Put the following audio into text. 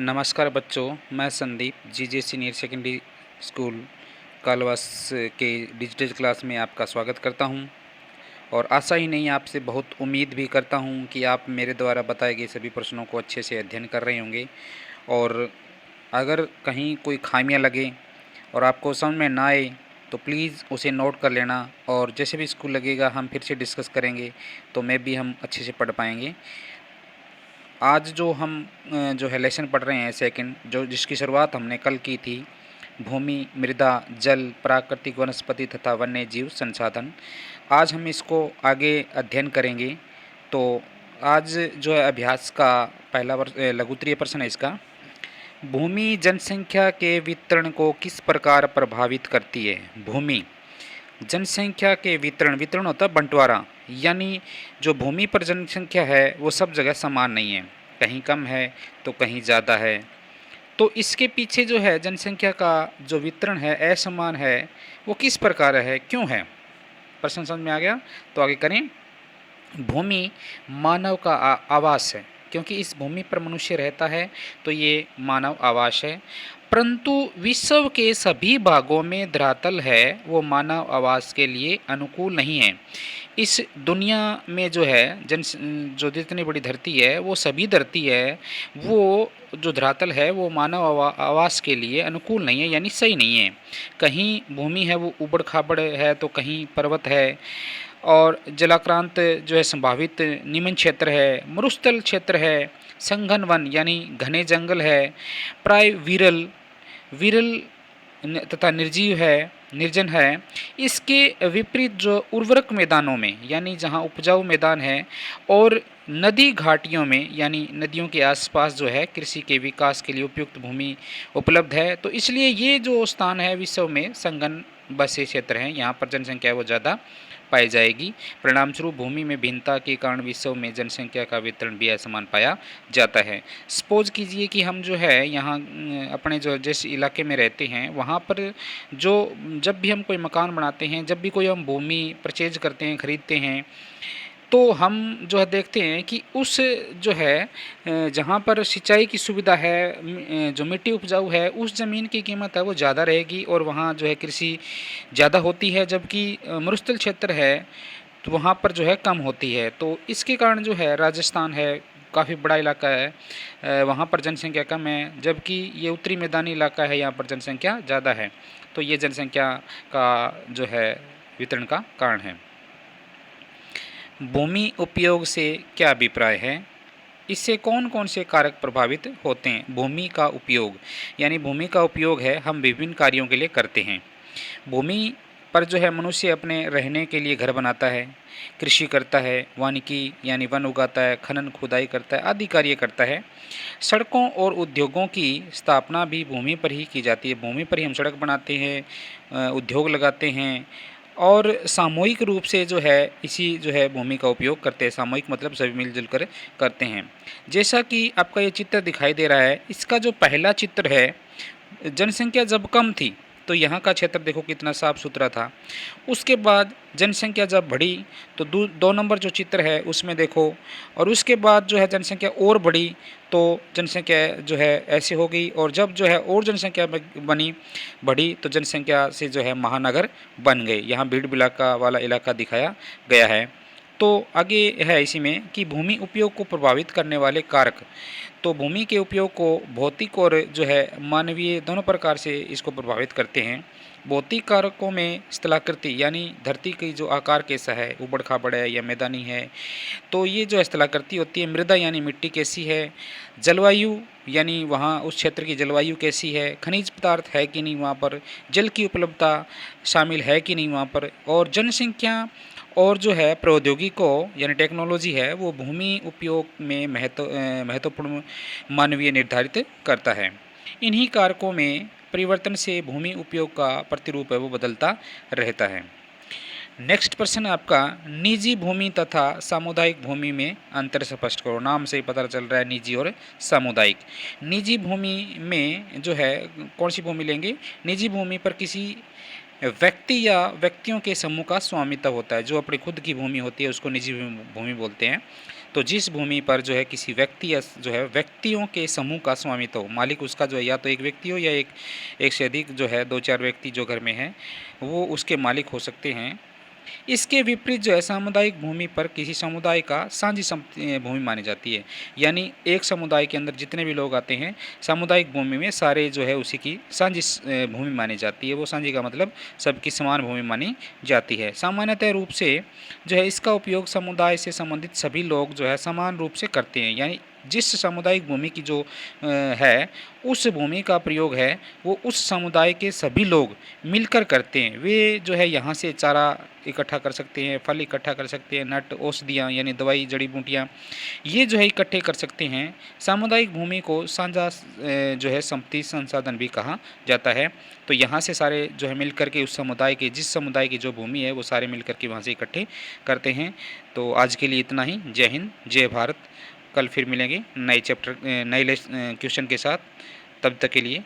नमस्कार बच्चों, मैं संदीप जीजे सीनियर सेकेंडरी स्कूल कालवास के डिजिटल क्लास में आपका स्वागत करता हूं। और आशा ही नहीं, आपसे बहुत उम्मीद भी करता हूं कि आप मेरे द्वारा बताए गए सभी प्रश्नों को अच्छे से अध्ययन कर रहे होंगे। और अगर कहीं कोई खामियां लगे और आपको समझ में ना आए तो प्लीज़ उसे नोट कर लेना, और जैसे भी स्कूल लगेगा हम फिर से डिस्कस करेंगे, तो हम अच्छे से पढ़ पाएंगे। आज जो हम जो है लेसन पढ़ रहे हैं सेकंड, जो जिसकी शुरुआत हमने कल की थी, भूमि, मृदा, जल, प्राकृतिक वनस्पति तथा वन्य जीव संसाधन। आज हम इसको आगे अध्ययन करेंगे। तो आज जो है अभ्यास का पहला लघुत्तरीय प्रश्न है इसका। भूमि जनसंख्या के वितरण को किस प्रकार प्रभावित करती है? भूमि जनसंख्या के वितरण, वितरण होता है बंटवारा, यानी जो भूमि पर जनसंख्या है वो सब जगह समान नहीं है, कहीं कम है तो कहीं ज़्यादा है। तो इसके पीछे जो है जनसंख्या का जो वितरण है असमान है, वो किस प्रकार है, क्यों है? प्रश्न समझ में आ गया? तो आगे करें। भूमि मानव का आवास है, क्योंकि इस भूमि पर मनुष्य रहता है तो ये मानव आवास है। परंतु विश्व के सभी भागों में धरातल है वो मानव आवास के लिए अनुकूल नहीं है। इस दुनिया में जो है जो जितनी बड़ी धरती है, वो सभी धरती है, वो जो धरातल है वो मानव आवास के लिए अनुकूल नहीं है, यानी सही नहीं है। कहीं भूमि है वो उबड़ खाबड़ है, तो कहीं पर्वत है, और जलाक्रांत जो है संभावित निम्न क्षेत्र है, मरुस्थल क्षेत्र है, संघन वन यानी घने जंगल है, प्राय विरल विरल तथा निर्जीव है, निर्जन है। इसके विपरीत जो उर्वरक मैदानों में, यानी जहाँ उपजाऊ मैदान है, और नदी घाटियों में, यानी नदियों के आसपास जो है कृषि के विकास के लिए उपयुक्त भूमि उपलब्ध है। तो इसलिए ये जो स्थान है विश्व में संघन बसे क्षेत्र हैं, यहाँ पर जनसंख्या वो ज़्यादा पाई जाएगी। परिणामस्वरूप भूमि में भिन्नता के कारण विश्व में जनसंख्या का वितरण भी असमान पाया जाता है। सपोज कीजिए कि हम जो है यहाँ अपने जो जिस इलाके में रहते हैं वहाँ पर जो जब भी हम कोई मकान बनाते हैं, जब भी कोई हम भूमि परचेज करते हैं, ख़रीदते हैं, तो हम जो है देखते हैं कि उस जो है जहाँ पर सिंचाई की सुविधा है, जो मिट्टी उपजाऊ है, उस ज़मीन की कीमत है वो ज़्यादा रहेगी और वहाँ जो है कृषि ज़्यादा होती है। जबकि मरुस्थल क्षेत्र है तो वहाँ पर जो है कम होती है। तो इसके कारण जो है राजस्थान है, काफ़ी बड़ा इलाका है, वहाँ पर जनसंख्या कम है, जबकि ये उत्तरी मैदानी इलाका है, यहाँ पर जनसंख्या ज़्यादा है। तो ये जनसंख्या का जो है वितरण का कारण है। भूमि उपयोग से क्या अभिप्राय है? इससे कौन कौन से कारक प्रभावित होते हैं? भूमि का उपयोग, यानी भूमि का उपयोग है हम विभिन्न कार्यों के लिए करते हैं। भूमि पर जो है मनुष्य अपने रहने के लिए घर बनाता है, कृषि करता है, वानिकी यानी वन उगाता है, खनन खुदाई करता है, आदि कार्य करता है। सड़कों और उद्योगों की स्थापना भी भूमि पर ही की जाती है। भूमि पर ही हम सड़क बनाते हैं, उद्योग लगाते हैं, और सामूहिक रूप से जो है इसी जो है भूमि का उपयोग करते हैं। सामूहिक मतलब सभी मिलजुल कर करते हैं। जैसा कि आपका ये चित्र दिखाई दे रहा है, इसका जो पहला चित्र है, जनसंख्या जब कम थी तो यहाँ का क्षेत्र देखो कितना साफ सुथरा था। उसके बाद जनसंख्या जब बढ़ी तो 2 नंबर जो चित्र है उसमें देखो, और उसके बाद जो है जनसंख्या और बढ़ी तो जनसंख्या जो है ऐसे हो गई, और जब जो है और जनसंख्या बनी बढ़ी तो जनसंख्या से जो है महानगर बन गए। यहाँ भीड़ भड़ाका वाला इलाका दिखाया गया है। तो आगे है इसी में कि भूमि उपयोग को प्रभावित करने वाले कारक। तो भूमि के उपयोग को भौतिक और जो है मानवीय दोनों प्रकार से इसको प्रभावित करते हैं। भौतिक कारकों में स्थलाकृति, यानी धरती की जो आकार कैसा है, उबड़ खाबड़ है या मैदानी है, तो ये जो स्थलाकृति होती है। मृदा यानी मिट्टी कैसी है, जलवायु यानी वहाँ उस क्षेत्र की जलवायु कैसी है, खनिज पदार्थ है कि नहीं वहाँ पर, जल की उपलब्धता शामिल है कि नहीं वहाँ पर, और जनसंख्या और जो है प्रौद्योगिकी को यानी टेक्नोलॉजी है वो भूमि उपयोग में महत्वपूर्ण मानवीय निर्धारित करता है। इन्हीं कारकों में परिवर्तन से भूमि उपयोग का प्रतिरूप है वो बदलता रहता है। नेक्स्ट प्रश्न है आपका, निजी भूमि तथा सामुदायिक भूमि में अंतर स्पष्ट करो। नाम से ही पता चल रहा है निजी और सामुदायिक। निजी भूमि में जो है कौन सी भूमि लेंगे? निजी भूमि पर किसी व्यक्ति या व्यक्तियों के समूह का स्वामित्व होता है। जो अपनी खुद की भूमि होती है उसको निजी भूमि बोलते हैं। तो जिस भूमि पर जो है किसी व्यक्ति या जो है व्यक्तियों के समूह का स्वामित्व हो, मालिक उसका जो है या तो एक व्यक्ति हो या एक से अधिक जो है 2-4 व्यक्ति जो घर में हैं वो उसके मालिक हो सकते हैं। इसके विपरीत जो है सामुदायिक भूमि पर किसी समुदाय का साझी भूमि मानी जाती है। यानी एक समुदाय के अंदर जितने भी लोग आते हैं, सामुदायिक भूमि में सारे जो है उसी की साझी भूमि मानी जाती है। वो साझी का मतलब सबकी समान भूमि मानी जाती है। सामान्यतः रूप से जो है इसका उपयोग समुदाय से संबंधित सभी लोग जो है समान रूप से करते हैं। यानी जिस सामुदायिक भूमि की जो है उस भूमि का प्रयोग है वो उस समुदाय के सभी लोग मिलकर करते हैं। वे जो है यहाँ से चारा इकट्ठा कर सकते हैं, फल इकट्ठा कर सकते हैं, नट औषधियाँ यानी दवाई जड़ी बूटियाँ ये जो है इकट्ठे कर सकते हैं। सामुदायिक भूमि को साझा जो है संपत्ति संसाधन भी कहा जाता है। तो यहाँ से सारे जो है मिलकर के उस समुदाय के जिस समुदाय की जो भूमि है वो सारे मिलकर के वहाँ से इकट्ठे करते हैं। तो आज के लिए इतना ही। जय हिंद, जय भारत। कल फिर मिलेंगे नए चैप्टर नए क्वेश्चन के साथ। तब तक के लिए